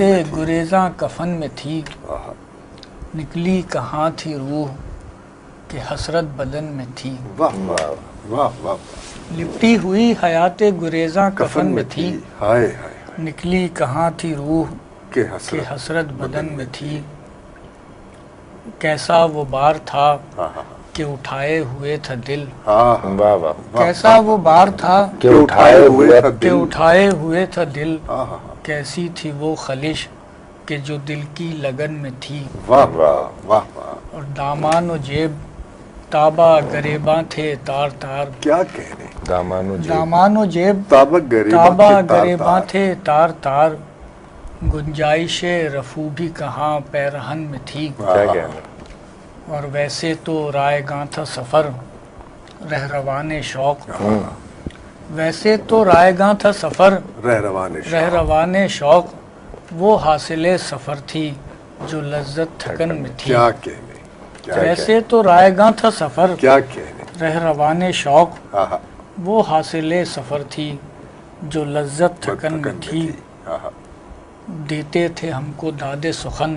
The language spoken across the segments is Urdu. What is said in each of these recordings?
گریزاں کفن میں تھی، نکلی کہاں تھی روح کہ حسرت بدن میں تھی۔ واہ واہ واہ واہ، لپٹی ہوئی حیات گریزاں کفن میں تھی، ہائے ہائے نکلی کہاں تھی روح کہ کہ حسرت بدن میں تھی۔ کیسا وہ بار تھا کہ اٹھائے ہوئے تھا دل، واہ واہ، کیسا وہ بار تھا کہ اٹھائے ہوئے کہ اٹھائے ہوئے تھا دل، کیسی تھی وہ خلش کہ جو دل کی لگن میں تھی۔ واہ واہ واہ واہ، اور دامان و جیب تابہ گریباں تھے تار تار، کیا کہنے، دامان و جیب، دامان و جیب تابہ تابہ گریباں گریباں تھے تار تار، گنجائش رفو بھی کہاں پیرہن میں تھی۔ کیا کہنا، اور ویسے تو رائے گاں تھا سفر رہروان شوق، ویسے تو رائے گاں تھا سفر رہروان شوق، وہ حاصل سفر تھی جو لذت تھکن میں تھی۔ کیا کہنے، ویسے تو رائے گاں تھا سفر کیا کہنے، رہروان شوق، وہ حاصل سفر تھی جو لذت تھکن میں تھی۔ دیتے تھے ہم کو داد سخن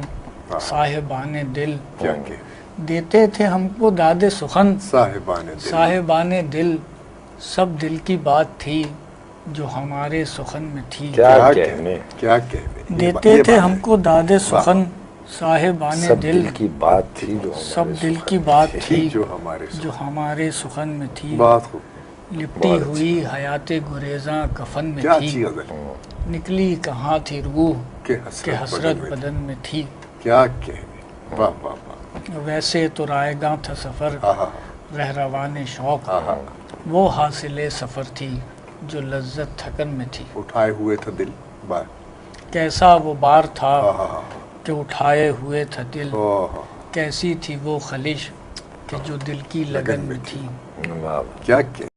صاحبان دل، کیا کہنے، دیتے تھے ہم کو داد سخن صاحبان دل، صاحبان دل، سب دل کی بات تھی جو ہمارے سخن میں تھی۔ کیا کہنے، کیا کہنے، دیتے تھے ہم کو داد سخن صاحبان سب دل، دل کی بات تھی جو سب دل کی بات تھی جو ہمارے جو ہمارے سخن میں تھی۔ بات خوب، لپٹی ہوئی حیات گریزاں کفن میں کیا تھی، اچھی غزل، نکلی کہاں تھی روح کہ کہ حسرت بدن میں تھی۔ کیا کہنے، واہ واہ واہ، ویسے تو رائے گاں تھا سفر رہروان شوق، وہ حاصل سفر تھی جو لذت تھکن میں تھی۔ اٹھائے ہوئے تھا دل، بات، کیسا وہ بار تھا کہ اٹھائے ہوئے تھا دل، کیسی تھی وہ خلش کہ جو دل کی لگن میں تھی۔ واہ، کیا کہنے۔